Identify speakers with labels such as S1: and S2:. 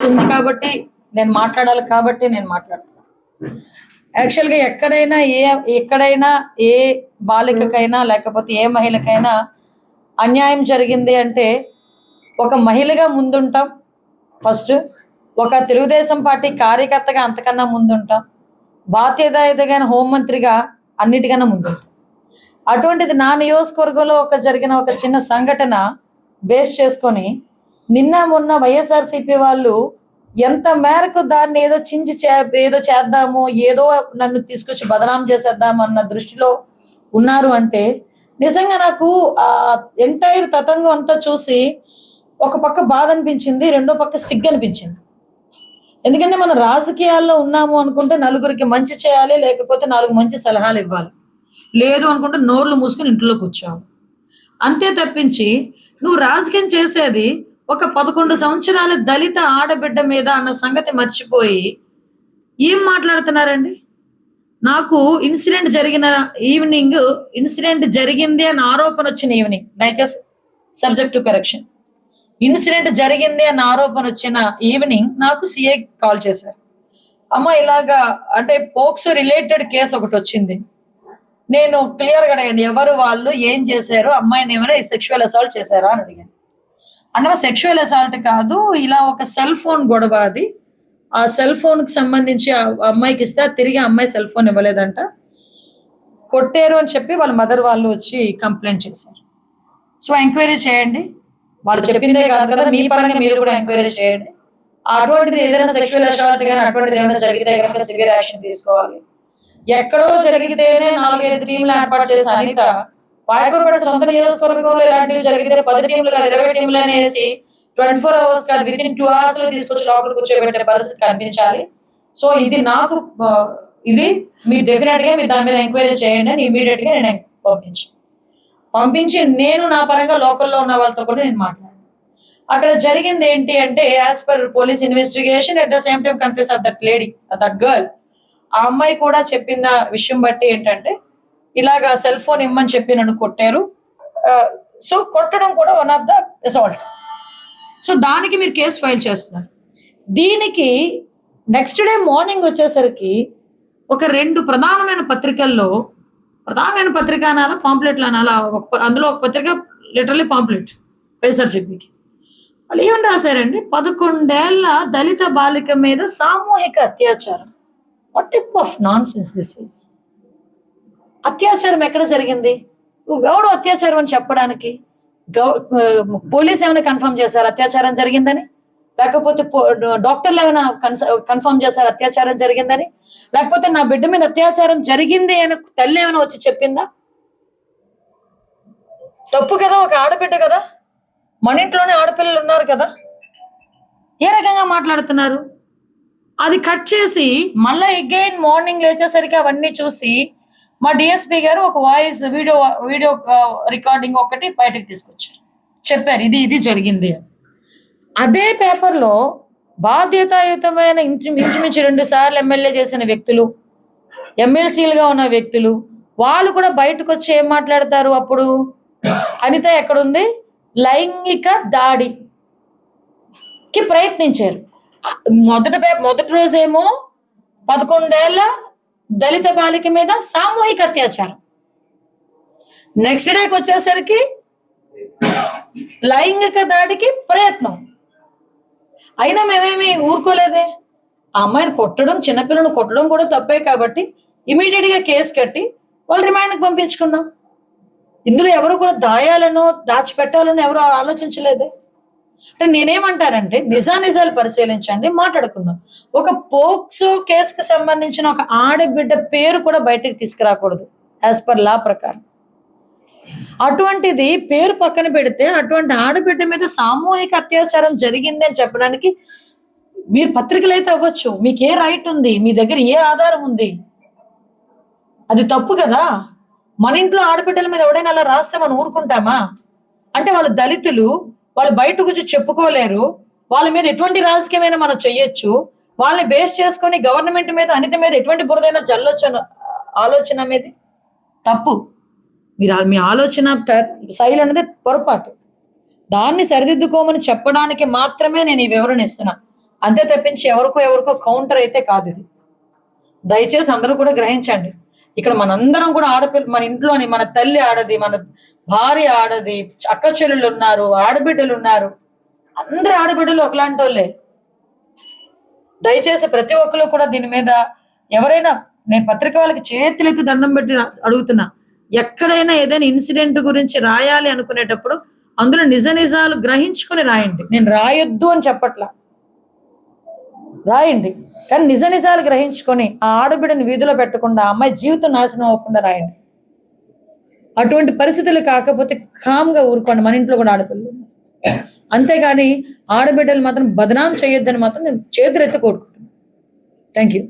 S1: ఉంది కాబట్టి నేను మాట్లాడాలి కాబట్టి నేను మాట్లాడుతున్నాను. యాక్చువల్గా ఎక్కడైనా ఏ బాలికకైనా లేకపోతే ఏ మహిళకైనా అన్యాయం జరిగింది అంటే ఒక మహిళగా ముందుంటాం. ఫస్ట్ ఒక తెలుగుదేశం పార్టీ కార్యకర్తగా అంతకన్నా ముందుంటాం. బాధ్యతాయుతమైన హోంమంత్రిగా అన్నిటికన్నా ముందుంటాం. అటువంటిది నా నియోజకవర్గంలో జరిగిన ఒక చిన్న సంఘటన బేస్ చేసుకొని నిన్న మొన్న వైఎస్ఆర్సీపీ వాళ్ళు ఎంత మేరకు దాన్ని ఏదో చేద్దాము, ఏదో నన్ను తీసుకొచ్చి బదనాం చేసేద్దాము అన్న దృష్టిలో ఉన్నారు అంటే నిజంగా నాకు ఆ ఎంటైర్ తతంగం అంతా చూసి ఒక పక్క బాధ అనిపించింది, రెండో పక్క సిగ్గు అనిపించింది. ఎందుకంటే మనం రాజకీయాల్లో ఉన్నాము అనుకుంటే నలుగురికి మంచి చేయాలి, లేకపోతే 4 మంచి సలహాలు ఇవ్వాలి. లేదు అనుకుంటే నోర్లు మూసుకొని ఇంట్లో కూర్చోవాలి. అంతే తప్పించి నువ్వు రాజకీయం చేసేది ఒక 11 సంవత్సరాల దళిత ఆడబిడ్డ మీద అన్న సంగతి మర్చిపోయి ఏం మాట్లాడుతున్నారండి? నాకు ఇన్సిడెంట్ జరిగింది అని ఆరోపణ వచ్చిన ఈవినింగ్, దయచేసి సబ్జెక్ట్ టు కరెక్షన్, ఇన్సిడెంట్ జరిగింది అన్న ఆరోపణ వచ్చిన ఈవినింగ్ నాకు సిఐ కాల్ చేశారు. అమ్మ ఇలాగా అంటే పోక్సో రిలేటెడ్ కేసు ఒకటి వచ్చింది, నేను క్లియర్గా అడిగాను ఎవరు వాళ్ళు, ఏం చేశారు, అమ్మాయిని ఏమైనా సెక్షువల్ అసాల్ట్ చేశారా అని అడిగాను. అంటే సెక్షువల్ అసాల్ట్ కాదు, ఇలా ఒక సెల్ ఫోన్ గొడవ, అది ఆ సెల్ ఫోన్ కి సంబంధించి ఆ అమ్మాయికి ఇస్తే తిరిగి అమ్మాయి సెల్ ఫోన్ ఇవ్వలేదంట, కొట్టారు అని చెప్పి వాళ్ళ మదర్ వాళ్ళు వచ్చి కంప్లైంట్ చేశారు. సో ఎంక్వైరీ చేయండి, వాళ్ళు చెప్పిందే కాదు కదా, మీ పరంగా మీరు కూడా ఎంక్వైరీ చేయండి. అటువంటిది ఏదైనా సెక్షువల్ అసాల్ట్ కానీ అటువంటిది ఏమైనా జరిగితే కనుక సివియర్ యాక్షన్ తీసుకోవాలి. ఎక్కడో జరిగితేనే 4-5 టీంలు ఏర్పాటు చేసి అనిత పాయకూరపేట సొంత నియోజకవర్గంలో ఇలాంటివి జరిగితే 10 టీంలు కాదు 20 టీంలు అనేసి 24 hours కాదు వితిన్ 2 hours లో తీసుకొచ్చి లోపల కూర్చోబెట్టే పరిస్థితి కనిపించాలి. సో ఇది నాకు ఇది మీరు డెఫినెట్ గా మీరు దాని మీద ఎంక్వైరీ చేయండి అని ఇమీడియట్ గా నేను పంపించి నేను నా పరంగా లోకల్లో ఉన్న వాళ్ళతో కూడా నేను మాట్లాడాను. అక్కడ జరిగింది ఏంటి అంటే as per police investigation at the same time confess of that lady, that girl, ఆ అమ్మాయి కూడా చెప్పిన విషయం బట్టి ఏంటంటే ఇలాగా సెల్ ఫోన్ ఇమ్మని చెప్పి నన్ను కొట్టారు. సో కొట్టడం కూడా one of the assault. So దానికి మీరు కేసు ఫైల్ చేస్తున్నారు. దీనికి నెక్స్ట్ డే మార్నింగ్ వచ్చేసరికి ఒక 2 ప్రధానమైన పత్రికల్లో, ప్రధానమైన పత్రిక అనాలా పాంప్లెట్లు అనాలా, అందులో ఒక పత్రిక లిటరలీ పాంప్లెట్ వైఎస్ఆర్సీపీకి, వాళ్ళు ఏమని రాశారండి, 11 ఏళ్ల దళిత బాలిక మీద సామూహిక అత్యాచారం. What type of non sense this is? అత్యాచారం ఎక్కడ జరిగింది? ఎవడు అత్యాచారం అని చెప్పడానికి? పోలీస్ ఏమైనా కన్ఫర్మ్ చేశారు అత్యాచారం జరిగిందని? లేకపోతే డాక్టర్లు ఏమైనా కన్ఫర్మ్ చేశారు అత్యాచారం జరిగిందని? లేకపోతే నా బిడ్డ మీద అత్యాచారం జరిగింది అని తల్లి ఏమైనా వచ్చి చెప్పిందా? తప్పు కదా, ఒక ఆడబిడ్డ కదా, మన ఇంట్లోనే ఆడపిల్లలు ఉన్నారు కదా, ఏ రకంగా మాట్లాడుతున్నారు? అది కట్ చేసి మళ్ళీ అగైన్ మార్నింగ్ లేచేసరికి అవన్నీ చూసి మా డిఎస్పీ గారు ఒక వాయిస్ వీడియో రికార్డింగ్ ఒకటి బయటకు తీసుకొచ్చారు, చెప్పారు ఇది జరిగింది అని. అదే పేపర్లో బాధ్యతాయుతమైన ఇంచుమించు 2 సార్లు ఎమ్మెల్యే చేసిన వ్యక్తులు, ఎమ్మెల్సీలుగా ఉన్న వ్యక్తులు, వాళ్ళు కూడా బయటకు వచ్చి ఏం మాట్లాడతారు? అప్పుడు అనిత ఎక్కడుంది, లైంగిక దాడికి ప్రయత్నించారు. మొదటి రోజేమో 11 ఏళ్ల దళిత బాలిక మీద సామూహిక అత్యాచారం, నెక్స్ట్ డేకి వచ్చేసరికి లైంగిక దాడికి ప్రయత్నం. అయినా మేమేమి ఊరుకోలేదే. ఆ అమ్మాయిని కొట్టడం, చిన్నపిల్లలను కొట్టడం కూడా తప్పే కాబట్టి ఇమీడియట్ గా కేసు కట్టి వాళ్ళు రిమాండ్కి పంపించుకున్నాం. ఇందులో ఎవరు కూడా దాయాలనో దాచిపెట్టాలనో ఎవరు ఆలోచించలేదే. అంటే నేనేమంటానంటే నిజాలు పరిశీలించండి, మాట్లాడుకుందాం. ఒక పోక్సో కేసుకు సంబంధించిన ఒక ఆడబిడ్డ పేరు కూడా బయటకు తీసుకురాకూడదు యాజ్ పర్ లా ప్రకారం. అటువంటిది పేరు పక్కన పెడితే అటువంటి ఆడబిడ్డ మీద సామూహిక అత్యాచారం జరిగింది అని చెప్పడానికి మీరు పత్రికలు అయితే అవ్వచ్చు, మీకు ఏ రైట్ ఉంది, మీ దగ్గర ఏ ఆధారం ఉంది? అది తప్పు కదా. మన ఇంట్లో ఆడబిడ్డల మీద ఎవడైనా అలా రాస్తే మనం ఊరుకుంటామా? అంటే వాళ్ళు దళితులు, వాళ్ళు బయట గురించి చెప్పుకోలేరు, వాళ్ళ మీద ఎటువంటి రాజకీయమైనా మనం చెయ్యొచ్చు, వాళ్ళని బేస్ చేసుకొని గవర్నమెంట్ మీద అనిత మీద ఎటువంటి బురదైనా జల్లొచ్చు ఆలోచన అనేది తప్పు. మీ ఆలోచన శైలి అనేది పొరపాటు. దాన్ని సరిదిద్దుకోమని చెప్పడానికి మాత్రమే నేను ఈ వివరణ ఇస్తున్నా. అంతే తప్పించి ఎవరికో కౌంటర్ అయితే కాదు ఇది. దయచేసి అందరూ కూడా గ్రహించండి. ఇక్కడ మనందరం కూడా ఆడపిల్ల, మన ఇంట్లోని మన తల్లి ఆడది, మన భార్య ఆడది, అక్క చెల్లెళ్ళు ఉన్నారు, ఆడబిడ్డలు ఉన్నారు. అందరు ఆడబిడ్డలు ఒకలాంటి వాళ్ళే. దయచేసి ప్రతి ఒక్కరు కూడా దీని మీద ఎవరైనా, నేను పత్రిక వాళ్ళకి చేతులెత్తి దండం పెట్టి అడుగుతున్నా, ఎక్కడైనా ఏదైనా ఇన్సిడెంట్ గురించి రాయాలి అనుకునేటప్పుడు అందులో నిజ నిజాలు గ్రహించుకొని రాయండి. నేను రాయొద్దు అని చెప్పట్లా, రాయండి, కానీ నిజ నిజాలు గ్రహించుకొని ఆ ఆడబిడ్డని వీధిలో పెట్టకుండా, ఆ అమ్మాయి జీవితం నాశనం అవ్వకుండా రాయండి. అటువంటి పరిస్థితులు కాకపోతే కామ్గా ఊరుకోండి. మన ఇంట్లో కూడా ఆడపిల్లలు, అంతేగాని ఆడబిడ్డలు మాత్రం బదనాం చేయొద్దని మాత్రం నేను చేతులెత్తి కోరుకుంటున్నాను. Thank you.